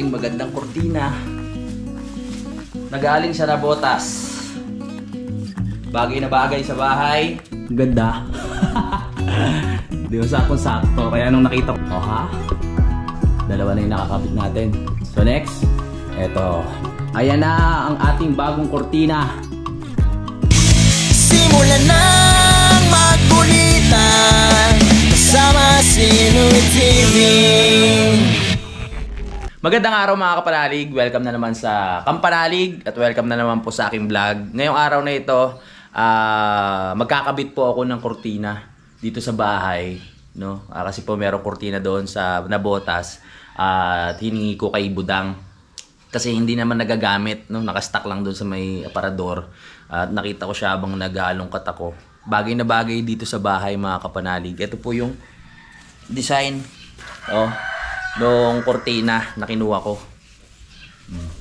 ating magandang kurtina. Nagaling sa Nabotas. Bagay na bagay sa bahay. Ganda. Di ba sakto-sakto? Kaya nung nakita ko, oh ha? Dalawa na yung nakakabit natin. So next, eto. Ayan na ang ating bagong kurtina. Simulan ng magkulitan kasama si Nuy TV. Magandang araw mga kapanalig. Welcome na naman sa Kampanalig at welcome na naman po sa aking vlog. Ngayong araw na ito, magkakabit po ako ng kurtina dito sa bahay, no? Kasi po merong kurtina doon sa Nabotas at hiningi ko kay Budang. Kasi hindi naman nagagamit, no? Nakastock lang doon sa may aparador. At nakita ko siya habang nag-aalongkat ako. Bagay na bagay dito sa bahay mga kapanalig. Ito po yung design noong kurtina na kinuha ko.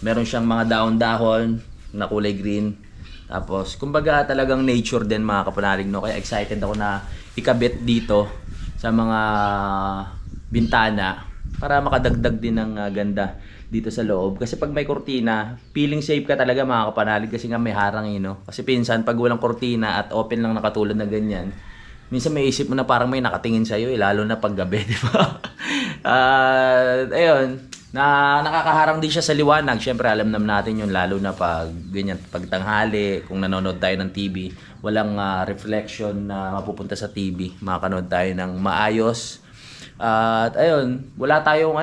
Meron siyang mga dahon-dahon na kulay green. Tapos, kumbaga talagang nature din mga kapanalig, no? Kaya excited ako na ikabit dito sa mga bintana para makadagdag din ng ganda dito sa loob. Kasi pag may kurtina, feeling safe ka talaga mga kapanalig kasi nga may harang, no? Kasi pinsan, pag walang kurtina at open lang nakatulad na ganyan, minsan may isip mo na parang may nakatingin sa'yo, lalo na pag gabi, di ba? Ayun, nakakaharang din siya sa liwanag. Siyempre, alam naman natin yun, lalo na pag ganyan, pag tanghali, kung nanonood tayo ng TV, walang reflection na mapupunta sa TV, makakanood tayo ng maayos. At ayun, wala tayong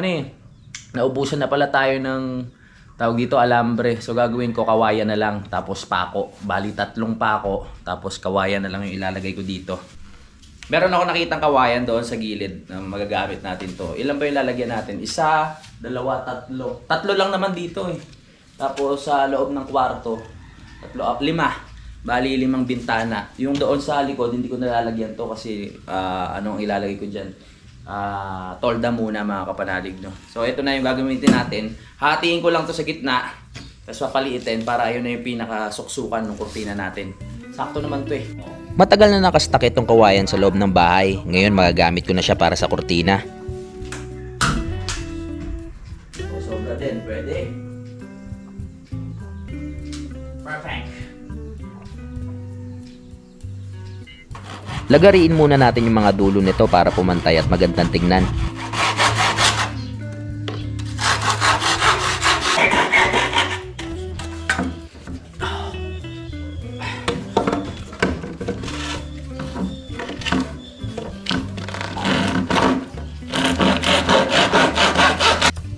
naubusan na pala tayo ng tawag dito, alambre. So gagawin ko kawayan na lang tapos pako. Bali 3 pako tapos kawayan na lang yung ilalagay ko dito. Meron ako nakitang kawayan doon sa gilid na magagamit natin to. Ilan ba yung lalagyan natin? 1, 2, 3. 3 lang naman dito eh. Tapos sa loob ng kwarto, 5. Bali 5 bintana. Yung doon sa likod hindi ko nalalagyan to kasi anong ilalagay ko diyan? Tolda muna mga kapanalig, no? So ito na yung gagamitin natin. Hatiin ko lang to sa gitna, tapos papaliitin para ayun na yung pinakasuksukan ng kurtina natin. Sakto naman to eh. Matagal na nakastak itong kawayan sa loob ng bahay. Ngayon magagamit ko na siya para sa kurtina. O sobra din, pwede. Perfect. Lagariin muna natin yung mga dulo nito para pumantay at magandang tingnan.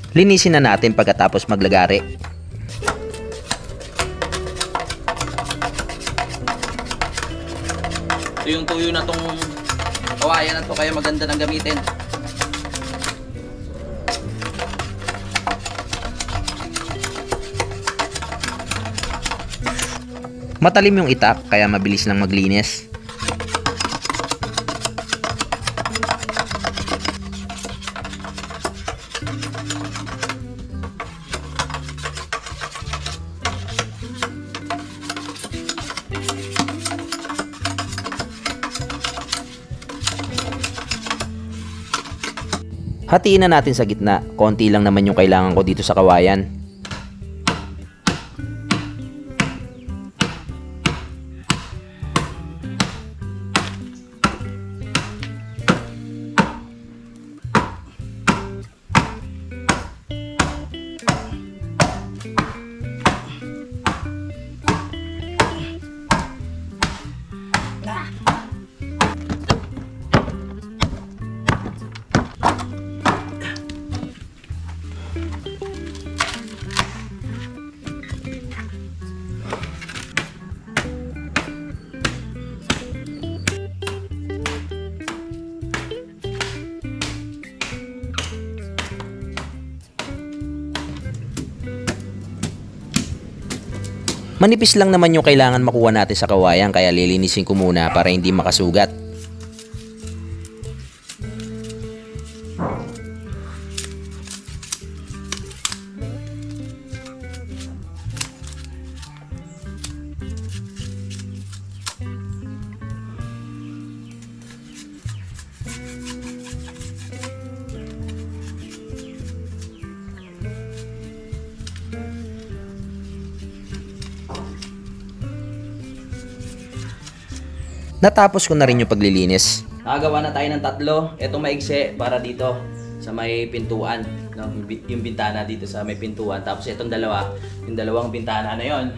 Linisin na natin pagkatapos maglagari. Yung tuyo na tong kawayan na to kaya maganda nang gamitin. Matalim yung itak kaya mabilis lang maglinis. Hatiin na natin sa gitna. Konti lang naman yung kailangan ko dito sa kawayan. Manipis lang naman yung kailangan makuha natin sa kawayan kaya lilinisin ko muna para hindi makasugat. Natapos ko na rin yung paglilinis. Nakagawa na tayo ng 3. Ito maigsi para dito sa may pintuan, no? Yung bintana dito sa may pintuan. Tapos itong yung dalawang bintana na yon.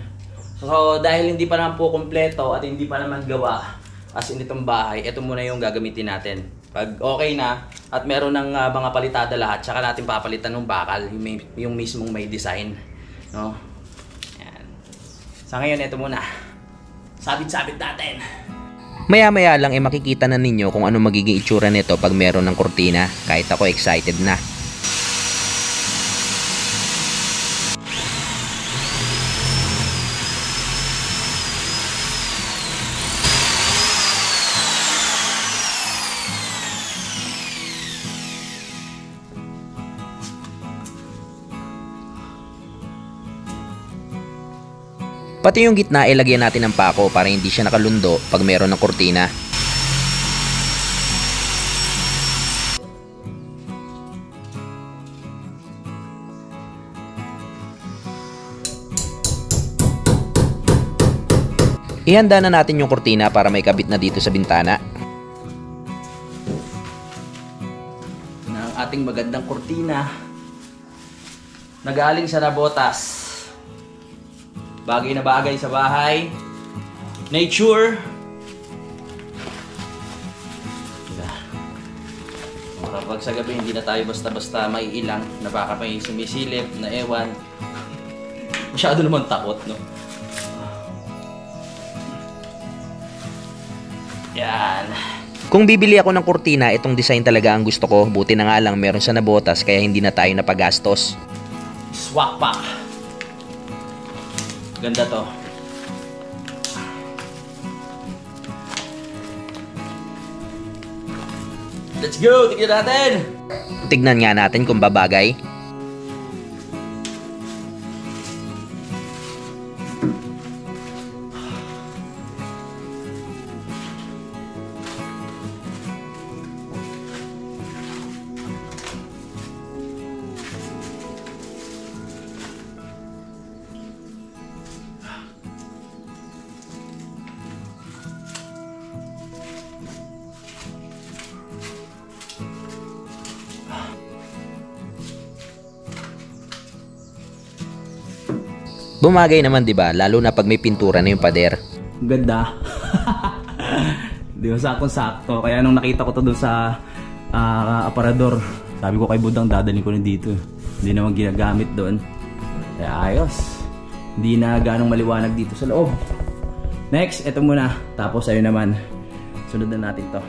So dahil hindi pa naman po kumpleto at hindi pa naman gawa as in itong bahay, ito muna yung gagamitin natin. Pag okay na at meron ng mga palitada lahat, tsaka natin papalitan ng bakal, yung mismong may design, no? Yan. Sa ngayon, ito muna. Sabit-sabit natin. Maya-maya lang makikita na ninyo kung ano magiging itsura nito pag meron ng kurtina. Kahit ako excited na. Pati yung gitna ilagyan natin ng pako para hindi siya nakalundo pag meron ng kurtina. Ihanda na natin yung kurtina para may kabit na dito sa bintana. Ang ating magandang kurtina nagaling sa Nabotas. Bagay na bagay sa bahay. Nature. Kapag sa gabi hindi na tayo basta-basta maiilang na baka may sumisilip na ewan. Masyado naman takot, no? Yan. Kung bibili ako ng kurtina, itong design talaga ang gusto ko. Buti na nga lang meron sa Nabotas kaya hindi na tayo napagastos. Swak pack. Ganda to. Let's go! Tignan natin! Tignan nga natin kung babagay. Bumagay naman 'di ba, lalo na pag may pintura na yung pader. Ganda. Di ba, sakto-sakto. Kaya nung nakita ko to doon sa aparador, sabi ko kay Budang dadalhin ko na dito. Hindi naman ginagamit doon. Kaya ayos. Hindi na ganong maliwanag dito sa loob. Next, ito muna. Tapos ayun naman, sunod na natin to.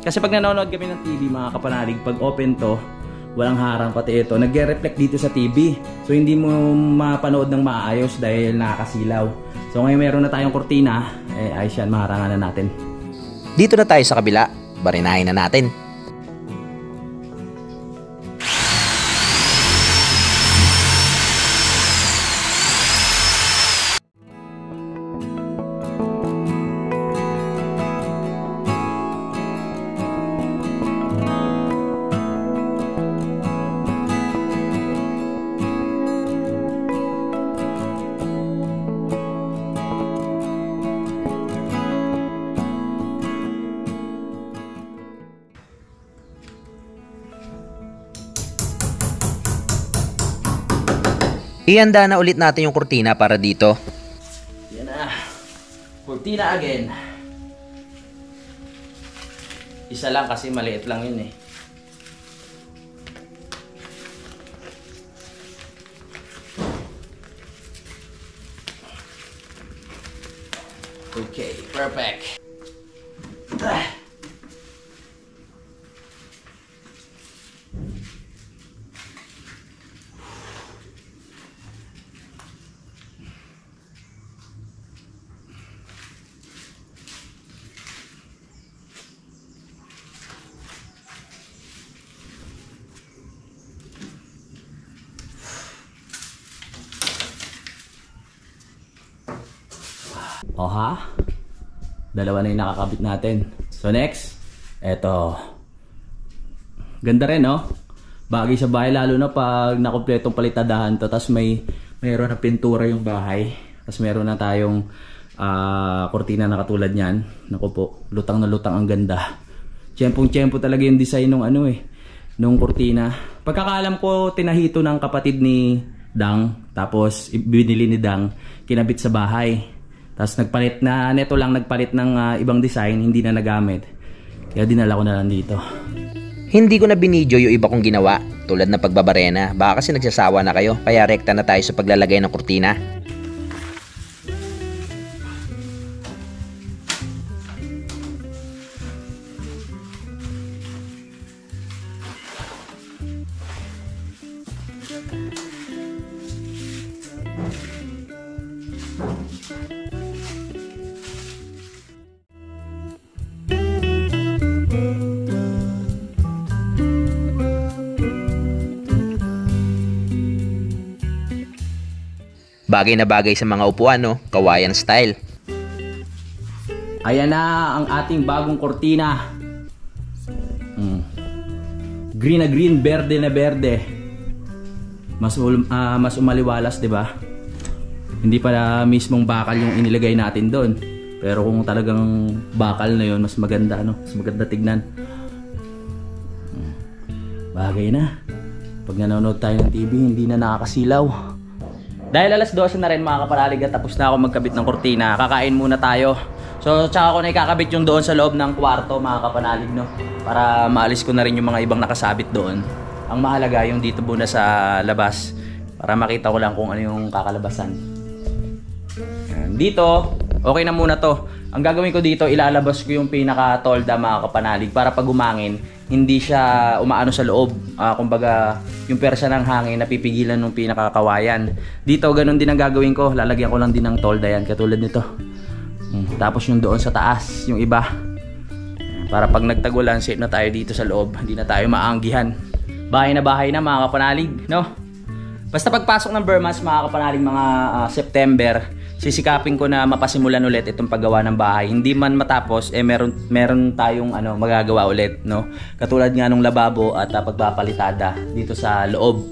Kasi pag nanonood kami ng TV mga kapanalig, pag open to, walang harang, pati ito nagre-reflect dito sa TV, so hindi mo mapanood ng maayos dahil nakakasilaw. So ngayon meron na tayong kurtina, ayos yan, maharangan na natin. Dito na tayo sa kabila, barinahin na natin. Ihanda na ulit natin yung kurtina para dito. Yan na. Kurtina again. Isa lang kasi maliit lang yun eh. Okay, perfect. O ha? Dalawa na yung nakakabit natin. So next, eto. Ganda rin, no? Bagay sa bahay, lalo na pag nakumpletong palitadahan to. Tapos mayroon na pintura yung bahay. Tapos meron na tayong Cortina na katulad niyan. Naku po, lutang na lutang, ang ganda. Tiyempong-tiyempo talaga yung design nung nung cortina. Pagkakaalam ko, tinahito ng kapatid ni Dang, tapos binili ni Dang, kinabit sa bahay. Tapos nagpalit ng ibang design, hindi na nagamit. Kaya dinala ko na lang dito. Hindi ko na binidyo yung iba kong ginawa, tulad na pagbabarena. Baka kasi nagsasawa na kayo, kaya rekta na tayo sa paglalagay ng kurtina. Bagay na bagay sa mga upuan, no? Kawayan style. Ayan na ang ating bagong kortina. Green na green, berde na berde. Mas umaliwalas, 'di ba? Hindi pala mismong bakal yung inilagay natin doon. Pero kung talagang bakal na 'yon, mas maganda, no? Mas maganda tignan. Bagay na. Pag nanonood tayo ng TV, hindi na nakakasilaw. Dahil alas 12 na rin mga kapanalig at tapos na ako magkabit ng kortina, kakain muna tayo. So tsaka ko na ikakabit yung doon sa loob ng kwarto mga kapanalig, no? Para maalis ko na rin yung mga ibang nakasabit doon. Ang mahalaga yung dito muna sa labas para makita ko lang kung ano yung kakalabasan. Dito, okay na muna to. Ang gagawin ko dito, ilalabas ko yung pinaka-tolda mga kapanalig para pag umangin, hindi siya umaano sa loob. Kumbaga, yung persa ng hangin napipigilan ng pinakakawayan. Dito, ganun din ang gagawin ko. Lalagyan ko lang din ng tolda yan, katulad nito. Tapos yung doon sa taas, yung iba. Para pag nagtagulan, safe na tayo dito sa loob. Hindi na tayo maanggihan. Bahay na mga kapanalig, no? Basta pagpasok ng Burmans mga kapanalig, mga September, sisikapin ko na mapasimulan ulit itong paggawa ng bahay. Hindi man matapos, meron tayong magagawa ulit, no? Katulad nga nung lababo at pagpapalitada dito sa loob.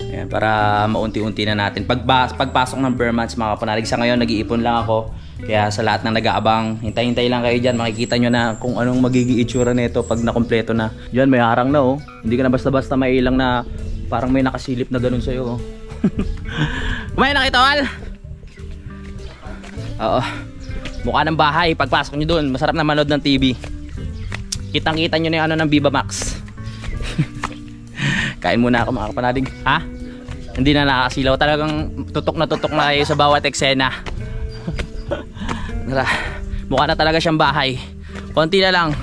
Ayan, para maunti-unti na natin. Pagpasok ng Burmans mga kapanalig, sa ngayon nag-iipon lang ako. Kaya sa lahat ng nag-aabang, hintay-hintay lang kayo dyan. Makikita nyo na kung anong magiging itsura nito pag nakumpleto na. Diyan may harang na, oh. Hindi ka na basta-basta mailang na parang may nakasilip na ganun sa'yo, oh. Kumain na kita, Wal? Oo. Mukha ng bahay. Pagpasok nyo dun, masarap na manood ng TV. Kitang-kita nyo na yung ng Viva Max. Kain muna ako mga kapanalig. Ha? Hindi na nakakasilaw. Talagang tutok na kayo sa bawat eksena. Mukha na talaga siyang bahay. Konti na lang.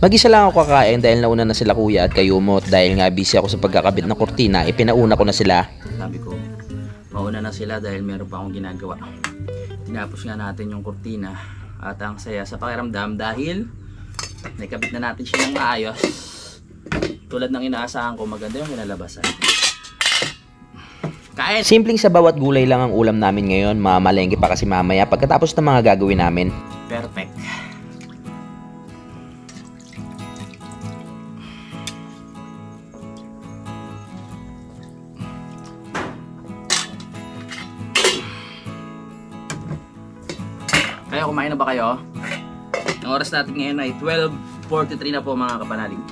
Mag-isa lang ako kakain dahil nauna na sila kuya at kayumot. Dahil nga busy ako sa pagkakabit ng kurtina, ipinauna ko na sila. Sabi ko, mauna na sila dahil meron pa akong ginagawa. Tinapos nga natin yung kurtina. At ang saya sa pakiramdam dahil nakabit na natin siya ng maayos. Tulad ng inaasahan ko, maganda yung kinalabasan. Kain! Simpleng sa bawat gulay lang ang ulam namin ngayon. Mamalengke pa kasi mamaya pagkatapos ng mga gagawin namin. Perfect. Kaya kumain na ba kayo? Ang oras natin ngayon ay 12:43 na po mga kapanalig.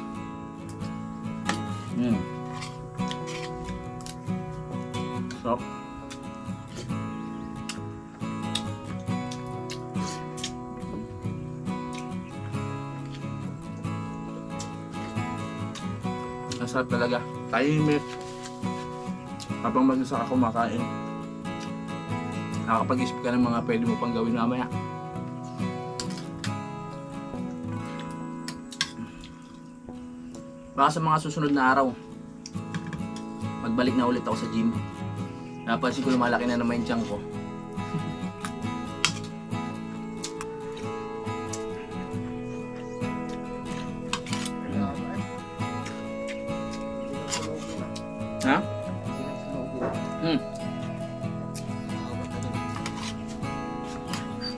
So, masarap talaga. Tahimik. Habang mag-isa ka kumakain, nakakapag-isip ka ng mga pwede mo pang gawin mamaya. Baka sa mga susunod na araw, magbalik na ulit ako sa gym. Napansin ko lumalaki na naman yung tiyan ko. Ha?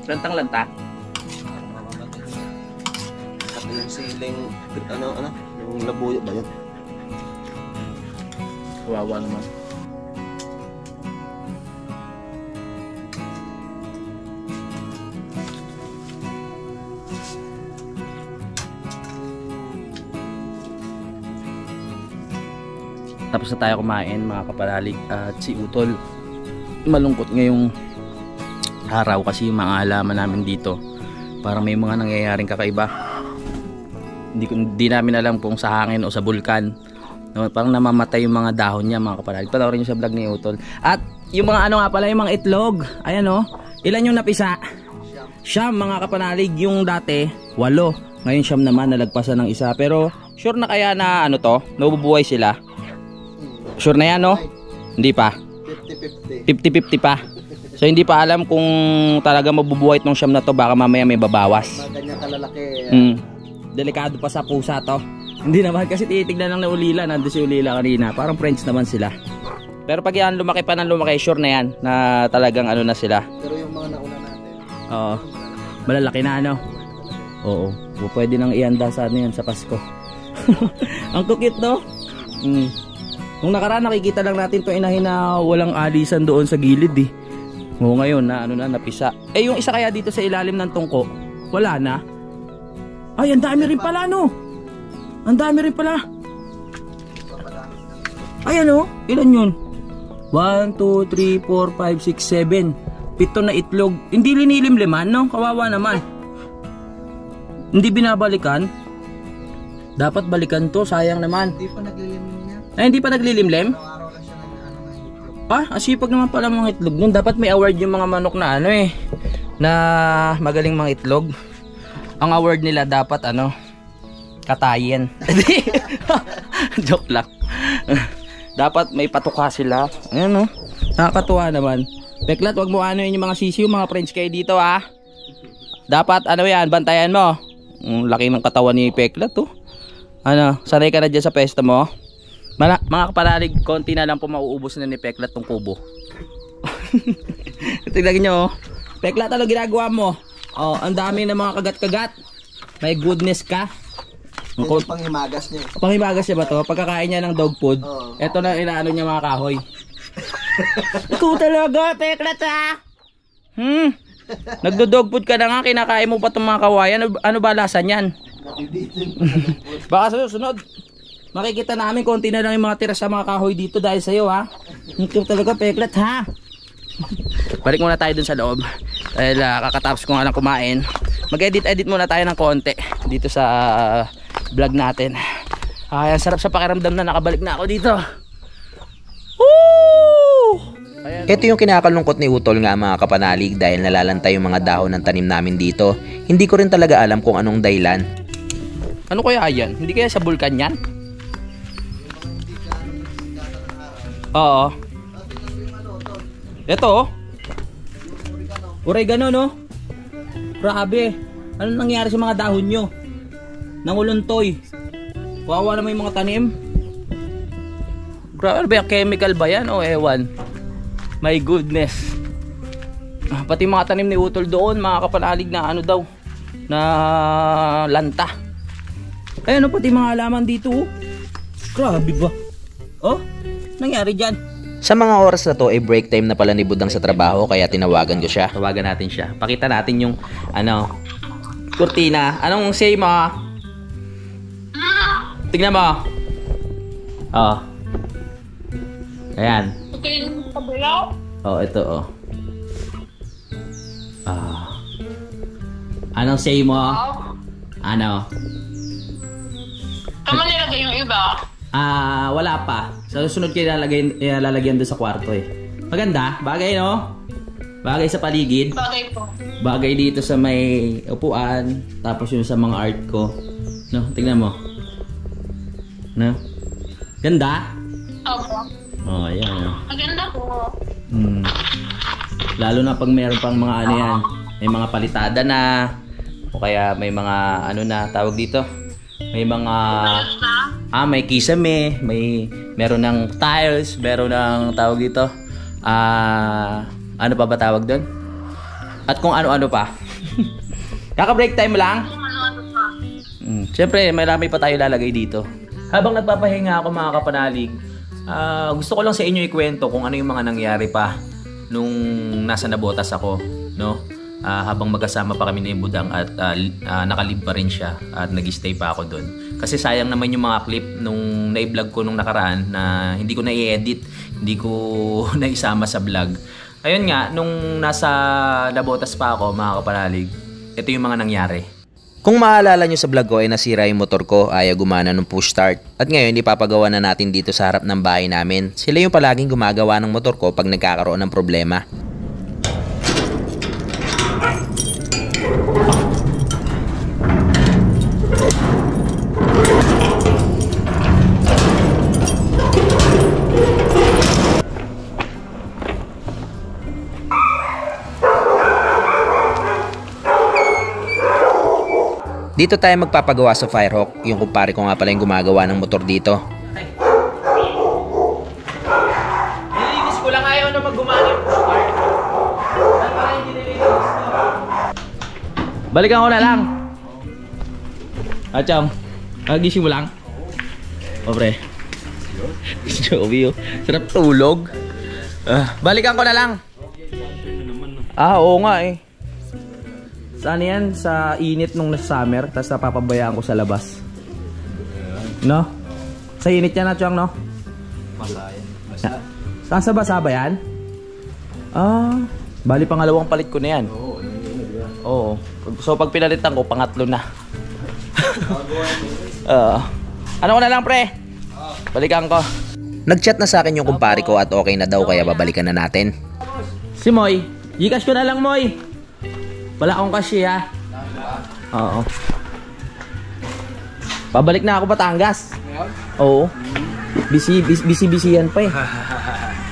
Lantang-lanta. At yung siling, yung labuyo ba yun? Kawawa naman. Tapos na tayo kumain mga kapanalig. At si Utol malungkot ngayong araw kasi yung mga halaman namin dito parang may mga nangyayaring kakaiba. Hindi namin alam kung sa hangin o sa bulkan. No, parang namamatay yung mga dahon niya mga kapanalig. Panoorin nyo sa vlog ni Utol. At yung mga ano nga pala, yung mga itlog. Ayan o. Ilan yung napisa? Siyam mga kapanalig. Yung dati 8. Ngayon siyam naman, nalagpasan ng isa. Pero sure na kaya na ano to, nabubuhay sila? Sure na yan no? Hindi pa. 50-50 pa. So hindi pa alam kung talaga mabubuhay itong siyam na to. Baka mamaya may babawas. Ganyan kalalaki. Delikado pa sa pusa to. Hindi naman kasi titignan lang na Ulila. Nandun si Ulila kanina. Parang friends naman sila. Pero pag yan lumaki pa ng lumaki, sure na yan na talagang ano na sila. Pero yung mga nauna natin. Oo. Malalaki na ano. Oo. Pwede nang ihanda sa ano yan sa Pasko. Ang cute no? Nung nakaraan nakikita lang natin to inahin na walang alisan doon sa gilid eh. Oo, ngayon na ano na napisa. Eh yung isa kaya dito sa ilalim ng tungko, wala na. Ay, ang dami rin pala no. Ang dami rin pala. Ay ano? Ilan yun? 1, 2, 3, 4, 5, 6, 7. 7 na itlog. Hindi linilimliman no? Kawawa naman. Hindi binabalikan. Dapat balikan to, sayang naman. Hindi pa naglilimlim niya. Ay, hindi pa naglilimlim? Araw lang siya ng ano ng itlog. Ah, asipag naman pala mga itlog nun. Dapat may award yung mga manok na ano eh. Na magaling mga itlog. Ang award nila dapat ano, katayin. Joke lang. Dapat may patuka sila. Ayan no. Nakakatuwa naman. Peklat, wag mo ano yun yung mga sisiw, mga friends kayo dito ah. Dapat ano yan, bantayan mo. Laki ng katawan ni Peklat oh. Ano, sanay ka na dyan sa pesta mo? Mga kapanalig, konti na lang po mauubos na ni Peklat tong kubo. Tignan nyo oh. Peklat, ano ginagawa mo? Oh, ang dami ng mga kagat-kagat. May goodness ka. Yan yung panghimagas niya. Panghimagas niya ba to? Pagkakain niya ng dog food. Oo. Ito na inaano niya mga kahoy. Ikaw talaga, Peklat ha? Nagdo-dog food ka na nga, kinakain mo pa itong mga kawayan. Ano ba lasa niyan? Baka sa susunod, makikita namin konti na lang yung mga tira sa mga kahoy dito dahil sa'yo ha. Ikaw talaga, Peklat ha? Balik muna tayo dun sa loob. Dahil kakatapos ko nga lang kumain. Mag-edit muna tayo ng konti dito sa vlog natin. Ay, ang sarap sa pakiramdam na nakabalik na ako dito. Woo! Ayan. Ito yung kinakalungkot ni Utol nga mga kapanalig dahil nalalantay yung mga dahon ng tanim namin dito. Hindi ko rin talaga alam kung anong dahilan. Ano kaya yan? Hindi kaya sa bulkan yan? Oo. Ito oh. Oregano no? Grabe. Ano nangyari sa mga dahon nyo? Nanguluntoy. Wawa naman yung mga tanim. Grabe ba yung chemical ba yan o ewan? My goodness. Pati mga tanim ni Utol doon, mga kapanalig na ano daw, na lanta. Ayun o, pati mga halaman dito oh. Grabe ba? Oh, nangyari dyan. Sa mga oras na to ay break time na pala ni Budang sa trabaho kaya tinawagan ko siya. Tawagan natin siya. Pakita natin yung ano, kurtina. Anong say mo? Tignan mo. Oh. Ayan. Oh, ito oh. Anong say mo? Ano? Tama nilagay yung iba. Wala pa. Sa susunod kayo lalagyan doon sa kwarto eh. Maganda, bagay no? Bagay sa paligid. Bagay po. Bagay dito sa may upuan. Tapos yung sa mga art ko. No, tingnan mo. No? Ganda? Opo. Oh, ayan. Maganda po. Lalo na pag meron pang mga ano yan. May mga palitada na. O kaya may mga ano na tawag dito. May mga may kisame, meron ng tiles, meron ng tawag dito. Ano pa ba tawag doon? At kung ano-ano pa. Kaka-break time lang. Ano pa? Siyempre, marami pa tayo lalagay dito. Habang nagpapahinga ako mga kapanalig, gusto ko lang sa inyo ikwento kung ano yung mga nangyari pa nung nasa Nabotas ako, no? habang magkasama pa kami ni Budang at nakalib pa rin siya at nag-stay pa ako doon. Kasi sayang naman yung mga clip nung na-vlog ko nung nakaraan na hindi ko na-i-edit, hindi ko naisama sa vlog. Ayun nga, nung nasa Labotas pa ako mga kapanalig, ito yung mga nangyari. Kung maalala nyo sa vlog ko ay nasira yung motor ko, ayaw gumana ng push start. At ngayon ipapagawa na natin dito sa harap ng bahay namin. Sila yung palaging gumagawa ng motor ko pag nagkakaroon ng problema. Dito tayo magpapagawa sa Firehawk, yung kumpare ko nga pala yung gumagawa ng motor dito. Nilinis ko lang, ayaw na mag-gumana yung push start. Balikan ko na lang. Chong, gising mo lang. O pre. Joey, oh. Sarap tulog. Balikan ko na lang. Oo nga eh. Saan yan? Sa init nung summer, tapos napapabayaan ko sa labas. No? Sa init yan na, Chong, no? Basa. Saan sa basa ba yan? Bali pangalawang palit ko na yan. Oo. So pag pinalitan ko, pangatlo na. Ano ko na lang, pre? Balikan ko. Nagchat na sa akin yung kumpare ko at okay na daw kaya babalikan na natin. Si Moy. Gcash ko na lang, Moy. Wala akong cash, ha? Oo. Pabalik na ako Batangas. Oo. Busy yan pa eh.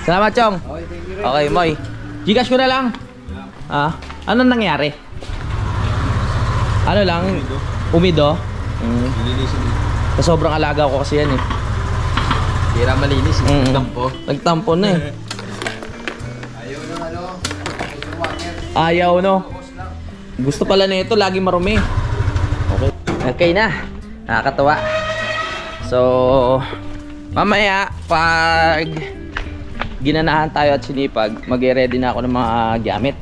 Salamat, Chong. Okay, Moy. Gcash ko na lang. Anong nangyari? Ano lang? Umido? Sa sobrang alaga ko kasi yan eh. Tira malinis, nagtampo. Nagtampo na eh. Ayaw, no? Gusto pala na ito, lagi marumi. Okay na. Nakakatawa. So, mamaya, pag ginanahan tayo at sinipag, mag-ready na ako ng mga gamit.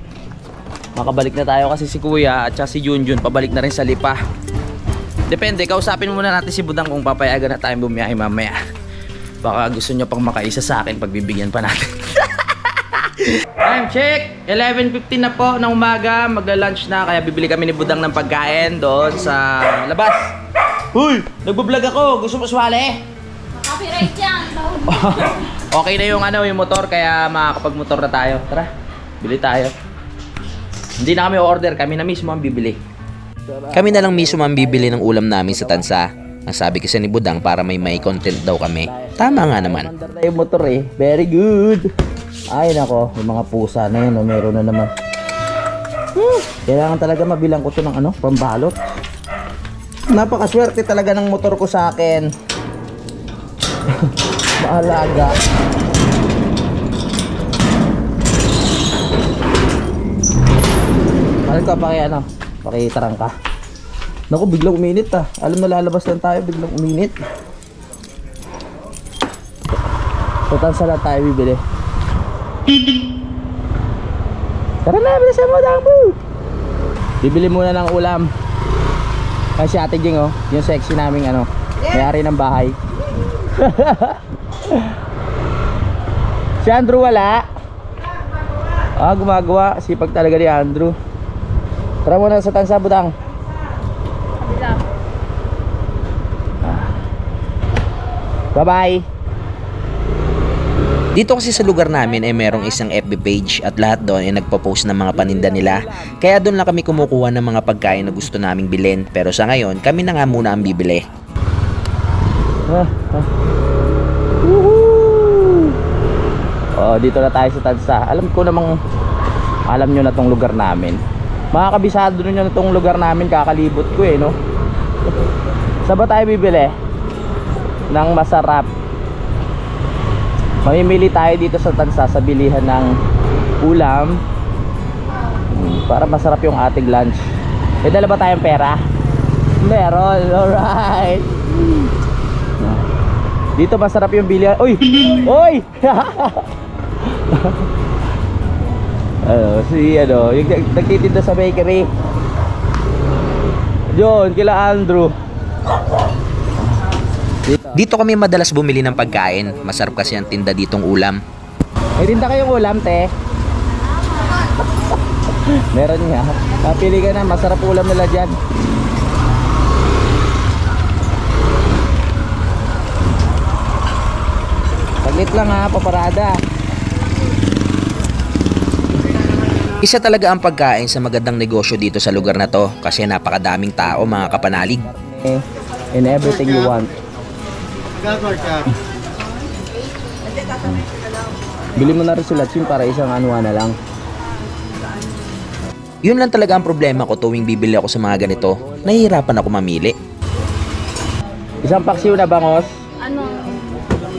Makabalik na tayo kasi si Kuya at saka si Junjun pabalik na rin sa Lipa. Depende, kausapin muna natin si Budang kung papayagan na tayong bumiyahe mamaya. Baka gusto nyo pang makaisa sa akin, pagbibigyan pa natin. Time check! 11:15 na po ng umaga, magla-lunch na, kaya bibili kami ni Budang ng pagkain doon sa labas. Huy! Nagbablog ako! Gusto mo swali? Copyright yan. Okay na yung yung motor, kaya makakapag-motor na tayo. Tara, bili tayo. Hindi na kami order, kami na mismo ang bibili. Kami na lang mismo ang bibili ng ulam namin sa tansa. Ang sabi kasi ni Budang para may content daw kami. Tama nga naman. Mandar na yung motor eh. Very good. Ay nako, yung mga pusa na yun, meron na naman. Kailangan talaga mabilang ko to ng pambalot. Napakaswerte talaga ng motor ko sa akin. Maalaga. Ano ka, pakitarang ka. Naku, biglang uminit ah. Alam na lalabas lang tayo, biglang uminit. Total sa lang tayo bibili. Tara na, bilisan mo lang po. Bibili muna ng ulam. Kasi Ate Jing yung sexy naming may-ari ng bahay. Si Andrew wala. Gumagawa. Sipag talaga ni Andrew. Tara muna sa tansa, Budang. Bye-bye. Dito kasi sa lugar namin ay merong isang FB page at lahat doon ay nagpo-post ng mga paninda nila. Kaya doon lang kami kumukuha ng mga pagkain na gusto naming bilhin. Pero sa ngayon, kami na nga muna ang bibili. Dito na tayo sa tansa. Alam nyo na tong lugar namin. Mga kabisado nyo na tong lugar namin, kakalibot ko no. Saan ba tayo bibili ng masarap? Mamimili tayo dito sa tansa sa bilihan ng ulam para masarap yung ating lunch. May dala ba tayong pera? Meron, alright. Dito masarap yung bilihan. Uy! Uy! Yung nagtitinda sa bakery. John, kila Andrew. Dito kami madalas bumili ng pagkain. Masarap kasi ang tinda ditong ulam. May tinda kayong ulam, te? Meron nga. Pili ka na, masarap ulam nila dyan. Saglit lang ha, paparada. Isa talaga ang pagkain sa magandang negosyo dito sa lugar na to kasi napakadaming tao mga kapanalig. In everything you want. Bili mo na rin sila Chim para isang anuha na lang. Yun lang talaga ang problema ko tuwing bibili ako sa mga ganito. Nahihirapan ako mamili. Isang paksiw na bangos. Ano?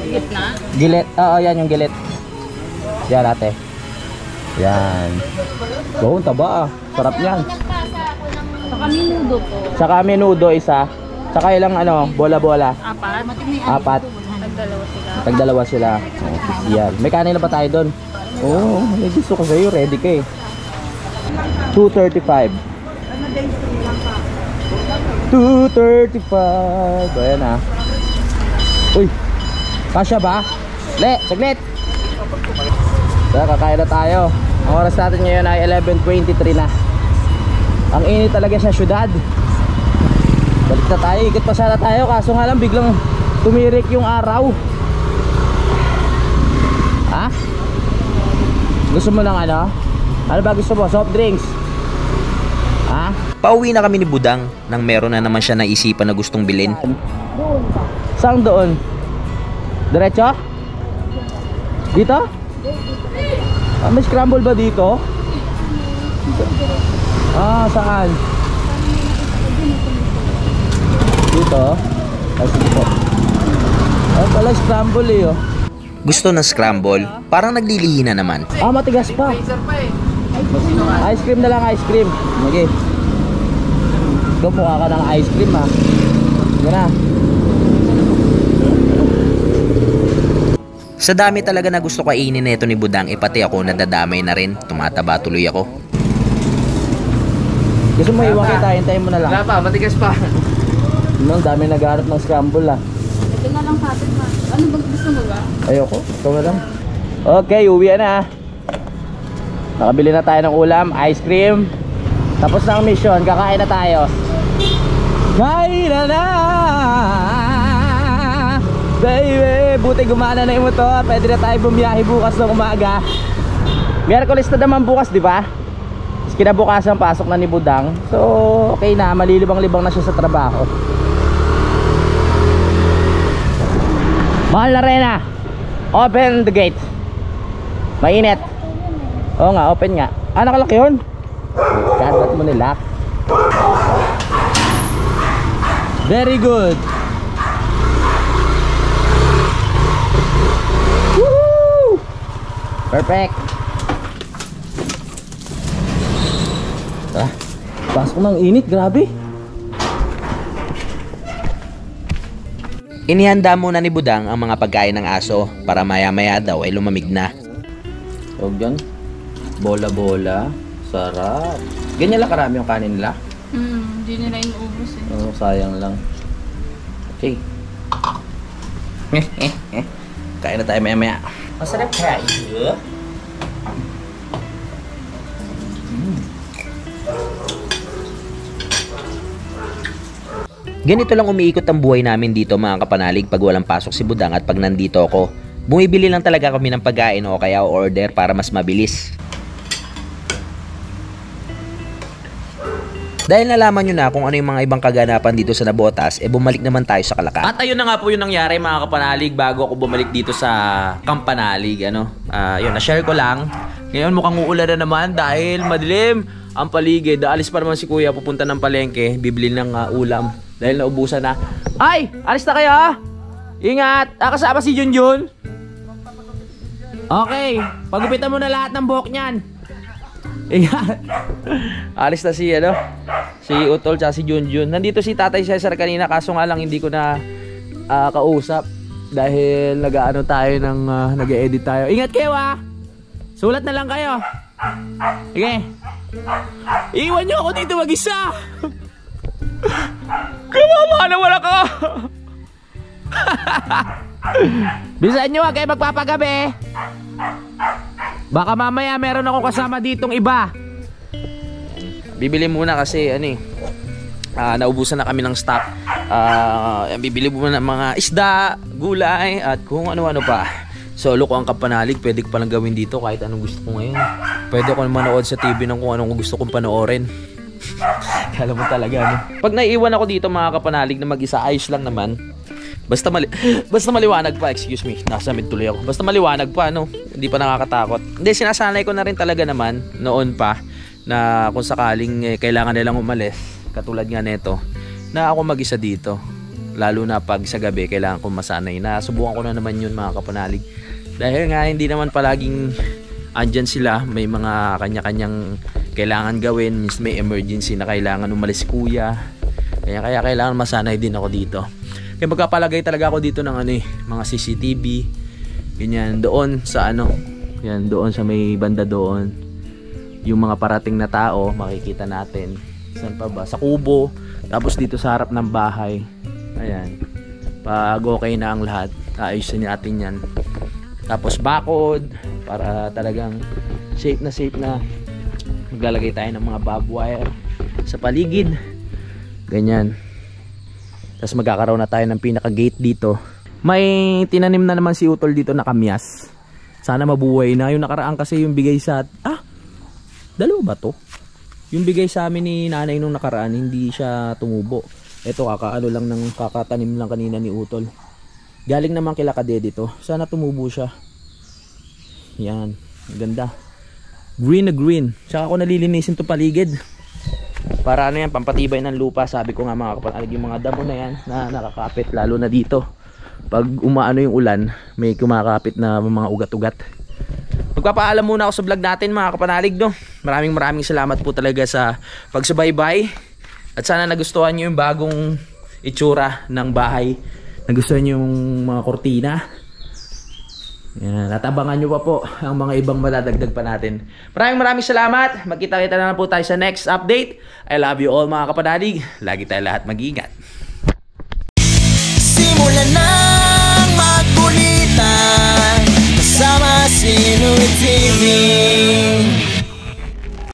Gitna? Gilet. Oo, yan yung gilet. Yan ate. Yan. Wow, taba ah. Sarap yan. Saka minudo po. Saka menudo isa. Saka ilang bola-bola. Apat. Apat. Tagdalawa sila. Tagdalawa sila. Yan. May kanila pa tayo doon. Oo, may gusto ko sa'yo. Ready ka eh. 235. 235. Ayan ah. Uy. Kasya ba? Le, saglit. Tara, kakain na tayo. Ang oras natin ngayon ay 11:23 na. Ang init talaga sa syudad. Balik na tayo, ikot pa sana tayo. Kaso nga lang biglang tumirik yung araw. Ha? Gusto mo ng ano? Ano ba gusto mo? Soft drinks? Ha? Pauwi na kami ni Budang nang meron na naman siya naisipan na gustong bilhin. Saan doon? Diretso? Dito? Ah, may scramble ba dito? Ah, saan? Dito? Ah, sige po. Ah, pala scramble eh oh. Gusto ng scramble, parang naglilihi na naman. Ah, matigas pa. Ice cream na lang, ice cream. Okay. Ikaw mukha ka ng ice cream ha. Sige na. Sa dami talaga na gusto kainin nito ni Budang, pati ako nadadamay na rin. Tumataba tuloy ako. Gusto mo iwan kita, hintayin mo na lang. Wala pa, matigas pa. Ang dami naghahanap ng scramble ah. Ito na lang sa atin ma. Ano ba gusto mo ba? Ayoko, ikaw na lang. Okay, uwi na. Nakabili na tayo ng ulam, ice cream. Tapos na ang mission, kakain na tayo. Kain na! Baby, buti gumana na yung motor. Pwede na tayo bumiyahe bukas ng umaga. Miyerkules na naman bukas, di ba? Kinabukasan pasok na ni Budang. So, okay na, malilibang-libang na siya sa trabaho. Mahal na rin ah. Open the gate. Mainit. Oo nga, open nga. Ah, nakalak yun? God, ba't mo nilak? Very good. Woohoo! Perfect. Ah, pasok ng init, grabe. Inihanda muna ni Budang ang mga pagkain ng aso para maya-maya daw ay lumamig na. Huwag dyan. Bola-bola. Sarap. Ganyan lang karami yung kanin nila. Hindi nila inuubos eh. Oh, sayang lang. Okay. Kain na tayo maya-maya. Masarap kayo. Ganito lang umiikot ang buhay namin dito mga kapanalig pag walang pasok si Budang at pag nandito ako. Bumibili lang talaga kami ng pagkain o kaya order para mas mabilis. Dahil nalaman nyo na kung ano yung mga ibang kaganapan dito sa Nabotas, bumalik naman tayo sa Calacat. At ayun na nga po yung nangyari mga kapanalig bago ako bumalik dito sa Kampanalig. Yun, na-share ko lang. Ngayon mukhang uulan na naman dahil madilim ang paligid. Alis pa naman si kuya pupunta ng palengke, bibili ng ulam dahil naubusan na. Ay! Alis na kayo ha! Ingat! Kasama si Junjun. Okay, pagupitan mo na lahat ng buhok niyan. Ingat. Alis na si Utol at si Junjun. Nandito si Tatay Cesar kanina kaso nga lang hindi ko na kausap dahil nag-edit tayo. Ingat kayo ha. Sulat na lang kayo. Sige. Iwan niyo ako dito mag-isa. Kawawa na wala ka. Bisan niyo, wag kayo magpapagabi. Baka mamaya meron akong kasama ditong iba. Bibili muna kasi naubusan na kami ng stock. Bibili muna ng mga isda, gulay at kung ano-ano pa. So Loko ang Kapanalig, pwede ko palang gawin dito kahit anong gusto ko ngayon. Pwede ko manood sa TV ng kung anong gusto kong panoorin. Kala mo talaga, no? Pag naiiwan ako dito mga kapanalig na mag-isa, ayos lang naman. Basta maliwanag pa, excuse me, nasa mid tuloy ako. Basta maliwanag pa, no? Hindi pa nakakatakot. Hindi, sinasanay ko na rin talaga naman noon pa na kung sakaling kailangan nilang umalis, katulad nga nito, na ako mag-isa dito. Lalo na pag sa gabi, kailangan kong masanay. Nasubukan ko na naman yun mga kapanalig. Dahil nga hindi naman palaging andyan sila, may mga kanya-kanyang kailangan gawin, may emergency na kailangan umalis kuya. Kaya kailangan masanay din ako dito. Kaya magkapalagay talaga ako dito ng mga CCTV. Ganyan, doon sa yan, doon sa may banda doon. Yung mga parating na tao, makikita natin. Saan pa ba? Sa kubo. Tapos dito sa harap ng bahay. Ayan. Pag okay na ang lahat, ayusin natin yan. Tapos bakod, para talagang safe na. Maglalagay tayo ng mga bob wire sa paligid. Ganyan. Tapos magkakaroon na tayo ng pinaka gate dito. May tinanim na naman si Utol dito na kamyas. Sana mabuhay na. Yung nakaraan kasi yung bigay sa... dalawa ba to? Yung bigay sa amin ni nanay nung nakaraan, hindi siya tumubo. Ito kakatanim lang kanina ni Utol. Galing naman kila Kadede dito. Sana tumubo siya. Yan. Ganda. Green na green. Tsaka ako nalilinisin to paligid. Para yan, pampatibay ng lupa. Sabi ko nga mga kapanalig, yung mga damo na yan na nakakapit, lalo na dito. Pag umaano yung ulan, may kumakapit na mga ugat-ugat. Magpapaalam muna ako sa vlog natin mga kapanalig, no? Maraming salamat po talaga sa pagsubaybay. At sana nagustuhan nyo yung bagong itsura ng bahay. Nagustuhan nyo yung mga kortina. Yan, at abangan nyo pa po ang mga ibang madadagdag pa natin. Maraming salamat. Magkita-kita na lang po tayo sa next update. I love you all mga kapanalig. Lagi tayo lahat mag-ingat. Simulan ng magkulitan kasama si Louie TV.